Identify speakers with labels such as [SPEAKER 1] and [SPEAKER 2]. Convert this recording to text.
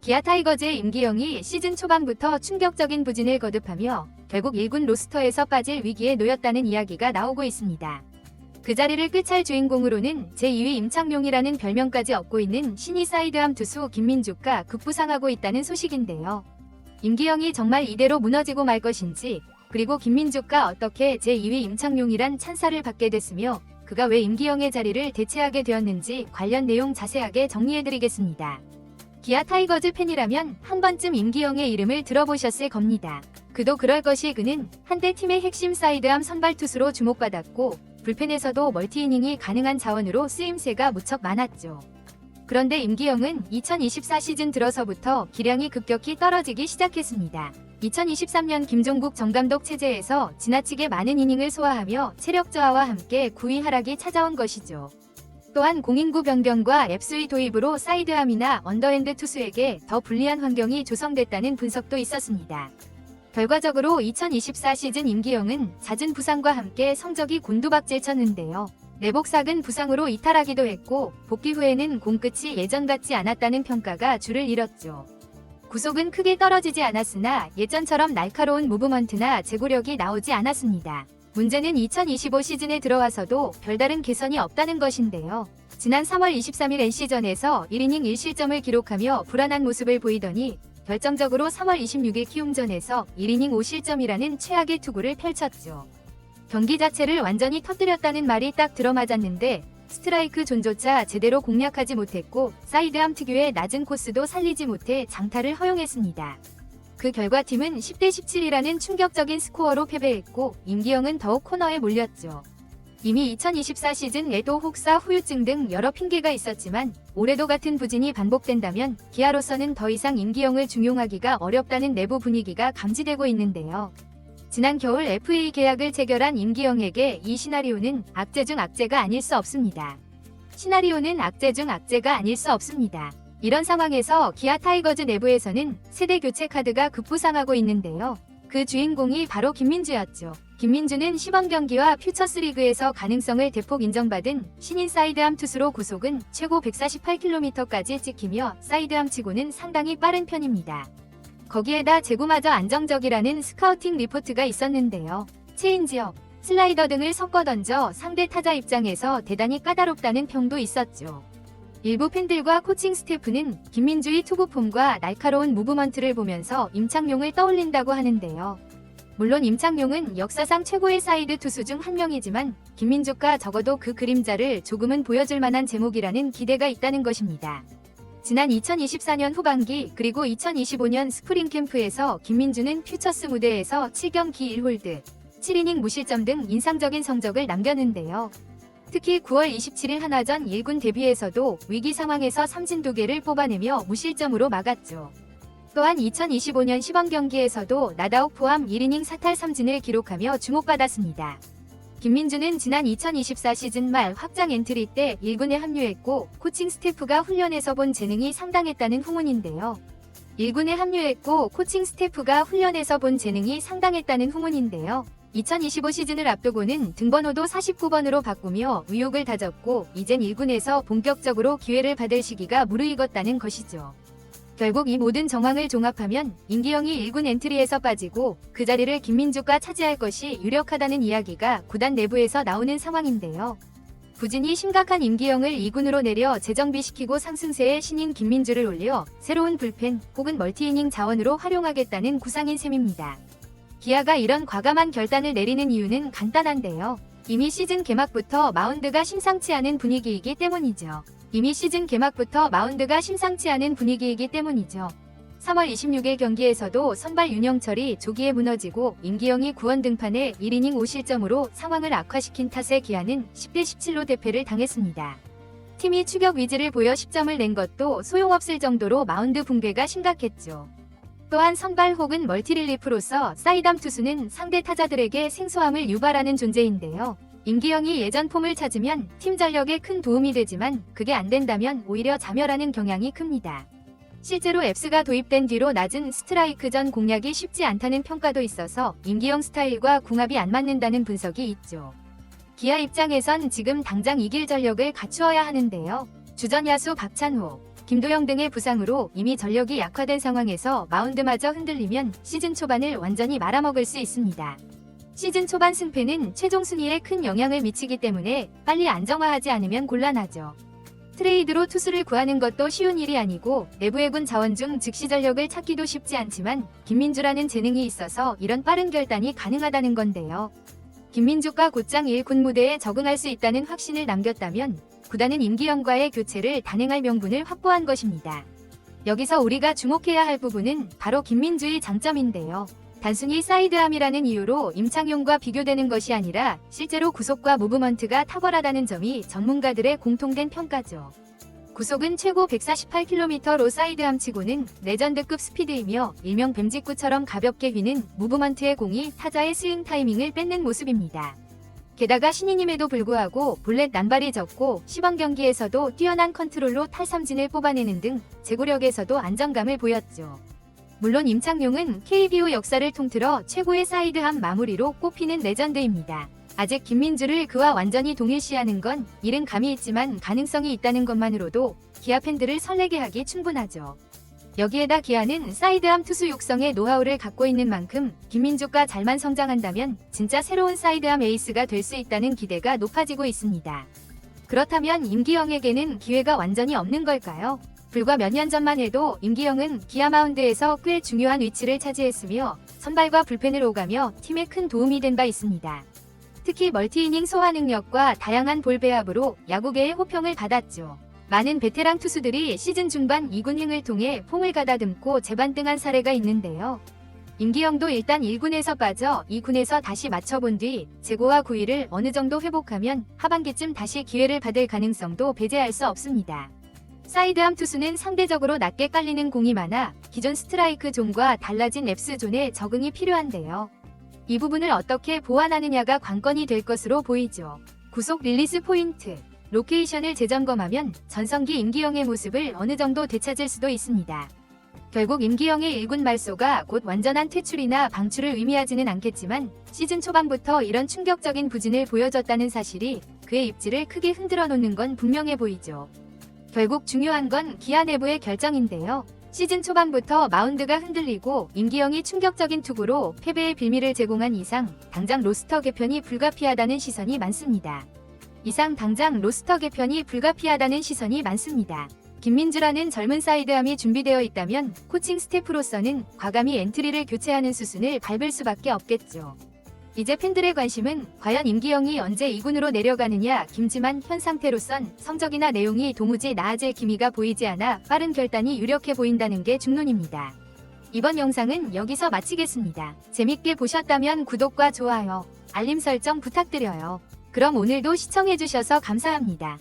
[SPEAKER 1] 기아 타이거즈의 임기영이 시즌 초반부터 충격적인 부진을 거듭하며 결국 1군 로스터에서 빠질 위기에 놓였다는 이야기가 나오고 있습니다. 그 자리를 꿰찰 주인공으로는 제2위 임창용이라는 별명까지 얻고 있는 신이 사이드암 투수 김민주가 급부상하고 있다는 소식인데요. 임기영이 정말 이대로 무너지고 말 것인지, 그리고 김민주가 어떻게 제2위 임창용이란 찬사를 받게 됐으며 그가 왜 임기영의 자리를 대체하게 되었는지 관련 내용 자세하게 정리해드리겠습니다. 기아 타이거즈 팬이라면 한 번쯤 임기영의 이름을 들어보셨을 겁니다. 그도 그럴 것이 그는 한때 팀의 핵심 사이드암 선발 투수로 주목받았고 불펜에서도 멀티이닝이 가능한 자원으로 쓰임새가 무척 많았죠. 그런데 임기영은 2024 시즌 들어서부터 기량이 급격히 떨어지기 시작했습니다. 2023년 김종국 정감독 체제에서 지나치게 많은 이닝을 소화하며 체력 저하와 함께 9위 하락이 찾아온 것이죠. 또한 공인구 변경과 앱스의 도입으로 사이드암이나 언더핸드 투수에게 더 불리한 환경이 조성됐다는 분석도 있었습니다. 결과적으로 2024 시즌 임기영은 잦은 부상과 함께 성적이 곤두박질쳤는데요. 내복삭은 부상으로 이탈하기도 했고 복귀 후에는 공 끝이 예전 같지 않았다는 평가가 줄을 잃었죠. 구속은 크게 떨어지지 않았으나 예전처럼 날카로운 무브먼트나 제구력이 나오지 않았습니다. 문제는 2025 시즌에 들어와서도 별다른 개선이 없다는 것인데요. 지난 3월 23일 NC전에서 1이닝 1실점을 기록하며 불안한 모습을 보이더니 결정적으로 3월 26일 키움전에서 1이닝 5실점이라는 최악의 투구를 펼쳤죠. 경기 자체를 완전히 터뜨렸다는 말이 딱 들어맞았는데 스트라이크 존조차 제대로 공략하지 못했고 사이드암 특유의 낮은 코스도 살리지 못해 장타를 허용했습니다. 그 결과 팀은 10대 17이라는 충격적인 스코어로 패배했고 임기영은 더욱 코너에 몰렸죠. 이미 2024 시즌에도 혹사 후유증 등 여러 핑계가 있었지만 올해도 같은 부진이 반복된다면 기아로서는 더 이상 임기영을 중용하기가 어렵다는 내부 분위기가 감지되고 있는데요. 지난 겨울 FA 계약을 체결한 임기영에게 이 시나리오는 악재 중 악재가 아닐 수 없습니다. 시나리오는 악재 중 악재가 아닐 수 없습니다. 이런 상황에서 기아 타이거즈 내부에서는 세대 교체 카드가 급부상하고 있는데요. 그 주인공이 바로 김민주였죠. 김민주는 시범 경기와 퓨처스리그에서 가능성을 대폭 인정받은 신인 사이드암 투수로 구속은 최고 148km까지 찍히며 사이드암 치고는 상당히 빠른 편입니다. 거기에다 제구마저 안정적이라는 스카우팅 리포트가 있었는데요. 체인지업, 슬라이더 등을 섞어 던져 상대 타자 입장에서 대단히 까다롭다는 평도 있었죠. 일부 팬들과 코칭 스태프는 김민주의 투구 폼과 날카로운 무브먼트를 보면서 임창용을 떠올린다고 하는데요. 물론 임창용은 역사상 최고의 사이드 투수 중 한 명이지만 김민주가 적어도 그 그림자를 조금은 보여줄 만한 제목이라는 기대가 있다는 것입니다. 지난 2024년 후반기 그리고 2025년 스프링 캠프에서 김민주는 퓨처스 무대에서 7경기 1홀드, 7이닝 무실점 등 인상적인 성적을 남겼는데요. 특히 9월 27일 한화전 1군 데뷔에서도 위기 상황에서 삼진 2개를 뽑아내며 무실점으로 막았죠. 또한 2025년 시범 경기에서도 나다욱 포함 1이닝 사탈 3진을 기록하며 주목받았습니다. 김민주는 지난 2024 시즌 말 확장 엔트리 때 1군에 합류했고 코칭 스태프가 훈련에서 본 재능이 상당했다는 후문인데요. 1군에 합류했고 코칭 스태프가 훈련에서 본 재능이 상당했다는 후문인데요. 2025 시즌을 앞두고는 등번호도 49번으로 바꾸며 의욕을 다졌고 이젠 1군에서 본격적으로 기회를 받을 시기가 무르익었다는 것이죠. 결국 이 모든 정황을 종합하면 임기영이 1군 엔트리에서 빠지고 그 자리를 김민주가 차지할 것이 유력하다는 이야기가 구단 내부에서 나오는 상황인데요. 부진이 심각한 임기영을 2군으로 내려 재정비시키고 상승세의 신인 김민주를 올려 새로운 불펜 혹은 멀티이닝 자원으로 활용하겠다는 구상인 셈입니다. 기아가 이런 과감한 결단을 내리는 이유는 간단한데요. 이미 시즌 개막부터 마운드가 심상치 않은 분위기이기 때문이죠. 3월 26일 경기에서도 선발 윤영철이 조기에 무너지고 임기영이 구원 등판에 1이닝 5실점으로 상황을 악화시킨 탓에 기아는 10대 17로 대패를 당했습니다. 팀이 추격 위지를 보여 10점을 낸 것도 소용없을 정도로 마운드 붕괴가 심각했죠. 또한 선발 혹은 멀티릴리프로서 사이드암 투수는 상대 타자들에게 생소함을 유발하는 존재인데요. 임기영이 예전 폼을 찾으면 팀 전력에 큰 도움이 되지만 그게 안 된다면 오히려 자멸하는 경향이 큽니다. 실제로 앱스가 도입된 뒤로 낮은 스트라이크 전 공략이 쉽지 않다는 평가도 있어서 임기영 스타일과 궁합이 안 맞는다는 분석이 있죠. 기아 입장에선 지금 당장 이길 전력을 갖추어야 하는데요. 주전 야수 박찬호, 김도영 등의 부상으로 이미 전력이 약화된 상황에서 마운드마저 흔들리면 시즌 초반을 완전히 말아먹을 수 있습니다. 시즌 초반 승패는 최종 순위에 큰 영향을 미치기 때문에 빨리 안정화하지 않으면 곤란하죠. 트레이드로 투수를 구하는 것도 쉬운 일이 아니고 내부의 군 자원 중 즉시 전력을 찾기도 쉽지 않지만 김민주라는 재능이 있어서 이런 빠른 결단이 가능하다는 건데요. 김민주가 곧장 1군 무대에 적응할 수 있다는 확신을 남겼다면 구단은 임기영과의 교체를 단행할 명분을 확보한 것입니다. 여기서 우리가 주목해야 할 부분은 바로 김민주의 장점인데요. 단순히 사이드암이라는 이유로 임창용과 비교되는 것이 아니라 실제로 구속과 무브먼트가 탁월하다는 점이 전문가들의 공통된 평가죠. 구속은 최고 148km로 사이드암치고는 레전드급 스피드이며 일명 뱀직구처럼 가볍게 휘는 무브먼트의 공이 타자의 스윙 타이밍을 뺏는 모습입니다. 게다가 신인임에도 불구하고 볼넷 난발이 적고 시범 경기에서도 뛰어난 컨트롤로 탈삼진을 뽑아내는 등 제구력에서도 안정감을 보였죠. 물론 임창용은 KBO 역사를 통틀어 최고의 사이드암 마무리로 꼽히는 레전드입니다. 아직 김민주를 그와 완전히 동일시하는 건 이른 감이 있지만 가능성이 있다는 것만으로도 기아 팬들을 설레게 하기 충분하죠. 여기에다 기아는 사이드암 투수 육성의 노하우를 갖고 있는 만큼 김민주가 잘만 성장한다면 진짜 새로운 사이드암 에이스가 될 수 있다는 기대가 높아지고 있습니다. 그렇다면 임기영에게는 기회가 완전히 없는 걸까요? 불과 몇 년 전만 해도 임기영은 기아 마운드에서 꽤 중요한 위치를 차지했으며 선발과 불펜을 오가며 팀에 큰 도움이 된 바 있습니다. 특히 멀티이닝 소화 능력과 다양한 볼 배합으로 야구계의 호평을 받았죠. 많은 베테랑 투수들이 시즌 중반 2군행을 통해 폼을 가다듬고 재반등한 사례가 있는데요. 임기영도 일단 1군에서 빠져 2군에서 다시 맞춰본 뒤 재고와 구위를 어느 정도 회복하면 하반기쯤 다시 기회를 받을 가능성도 배제할 수 없습니다. 사이드암 투수는 상대적으로 낮게 깔리는 공이 많아 기존 스트라이크 존과 달라진 랩스 존에 적응이 필요한데요. 이 부분을 어떻게 보완하느냐가 관건이 될 것으로 보이죠. 구속 릴리스 포인트, 로케이션을 재점검하면 전성기 임기영의 모습을 어느 정도 되찾을 수도 있습니다. 결국 임기영의 1군 말소가 곧 완전한 퇴출이나 방출을 의미하지는 않겠지만 시즌 초반부터 이런 충격적인 부진을 보여줬다는 사실이 그의 입지를 크게 흔들어 놓는 건 분명해 보이죠. 결국 중요한 건 기아 내부의 결정인데요. 시즌 초반부터 마운드가 흔들리고 임기영이 충격적인 투구로 패배의 빌미를 제공한 이상 당장 로스터 개편이 불가피하다는 시선이 많습니다. 김민주라는 젊은 사이드암이 준비되어 있다면 코칭 스태프로서는 과감히 엔트리를 교체하는 수순을 밟을 수밖에 없겠죠. 이제 팬들의 관심은 과연 임기영이 언제 2군으로 내려가느냐. 김지만 현 상태로선 성적이나 내용이 도무지 나아질 기미가 보이지 않아 빠른 결단이 유력해 보인다는 게 중론입니다. 이번 영상은 여기서 마치겠습니다. 재밌게 보셨다면 구독과 좋아요, 알림 설정 부탁드려요. 그럼 오늘도 시청해주셔서 감사합니다.